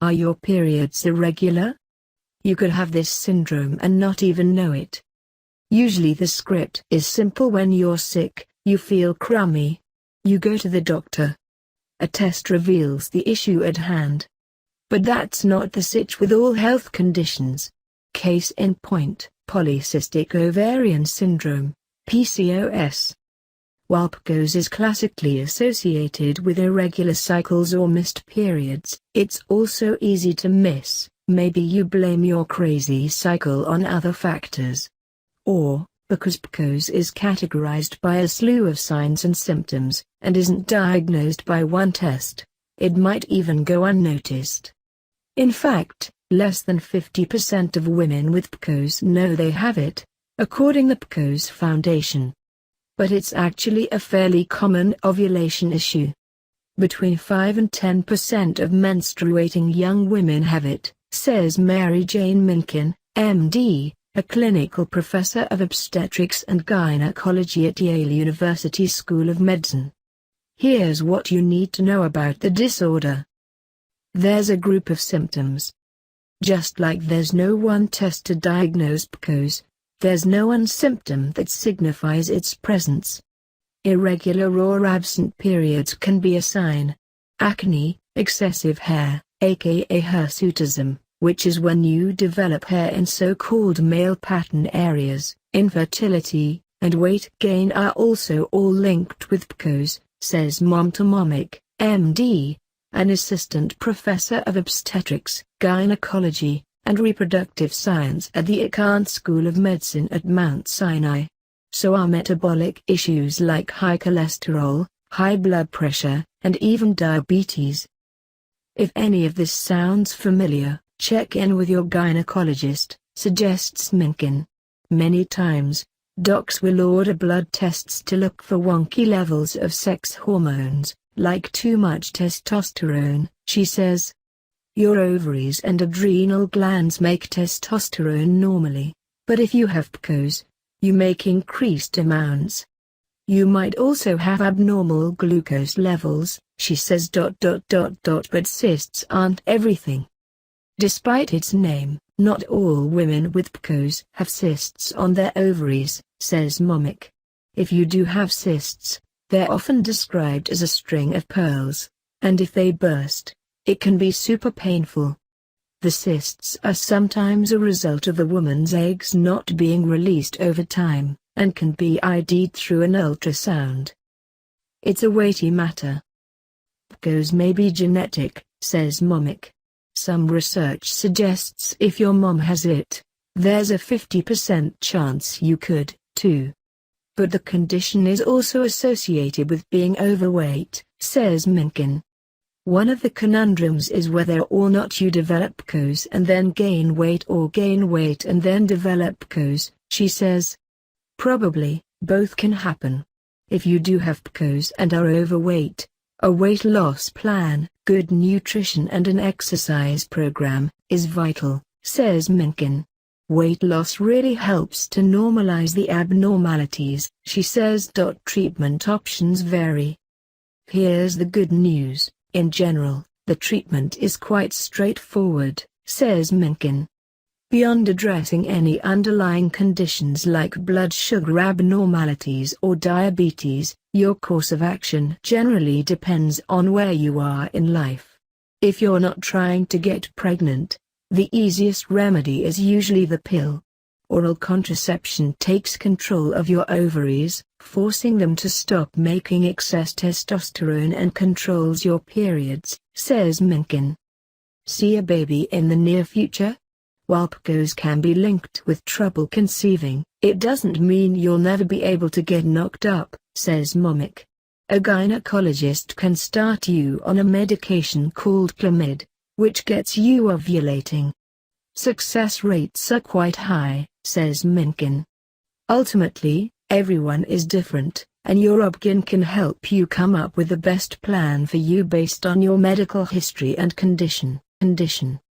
Are your periods irregular? You could have this syndrome and not even know it. Usually the script is simple: when you're sick, you feel crummy. You go to the doctor. A test reveals the issue at hand. But that's not the sitch with all health conditions. Case in point, polycystic ovarian syndrome, PCOS. While PCOS is classically associated with irregular cycles or missed periods, it's also easy to miss. Maybe you blame your crazy cycle on other factors. Or, because PCOS is categorized by a slew of signs and symptoms, and isn't diagnosed by one test, it might even go unnoticed. In fact, less than 50% of women with PCOS know they have it, according to the PCOS Foundation. But it's actually a fairly common ovulation issue. Between 5 and 10% of menstruating young women have it, says Mary Jane Minkin, MD, a clinical professor of obstetrics and gynecology at Yale University School of Medicine. Here's what you need to know about the disorder. There's a group of symptoms. Just like there's no one test to diagnose PCOS, there's no one symptom that signifies its presence. Irregular or absent periods can be a sign. Acne, excessive hair, aka hirsutism, which is when you develop hair in so-called male pattern areas, infertility, and weight gain are also all linked with PCOS, says Momtomomic, MD, an assistant professor of obstetrics, gynecology, and reproductive science at the Icahn School of Medicine at Mount Sinai. So are metabolic issues like high cholesterol, high blood pressure, and even diabetes. If any of this sounds familiar, check in with your gynecologist, suggests Minkin. Many times, docs will order blood tests to look for wonky levels of sex hormones, like too much testosterone, she says. Your ovaries and adrenal glands make testosterone normally, but if you have PCOS, you make increased amounts. You might also have abnormal glucose levels, she says. But cysts aren't everything. Despite its name, not all women with PCOS have cysts on their ovaries, says Momic. If you do have cysts, they're often described as a string of pearls, and if they burst, it can be super painful. The cysts are sometimes a result of the woman's eggs not being released over time, and can be ID'd through an ultrasound. It's a weighty matter. PCOS may be genetic, says Momic. Some research suggests if your mom has it, there's a 50% chance you could, too. But the condition is also associated with being overweight, says Minkin. One of the conundrums is whether or not you develop PCOS and then gain weight or gain weight and then develop PCOS, she says. Probably, both can happen. If you do have PCOS and are overweight, a weight loss plan, good nutrition and an exercise program, is vital, says Minkin. Weight loss really helps to normalize the abnormalities, she says. Treatment options vary. Here's the good news. In general, the treatment is quite straightforward, says Minkin. Beyond addressing any underlying conditions like blood sugar abnormalities or diabetes, your course of action generally depends on where you are in life. If you're not trying to get pregnant, the easiest remedy is usually the pill. Oral contraception takes control of your ovaries, forcing them to stop making excess testosterone and controls your periods, says Minkin. See a baby in the near future? While PCOS can be linked with trouble conceiving, it doesn't mean you'll never be able to get knocked up, says Momic. A gynecologist can start you on a medication called Clomid, which gets you ovulating. Success rates are quite high, says Minkin. Ultimately, everyone is different, and your obgyn can help you come up with the best plan for you based on your medical history and condition.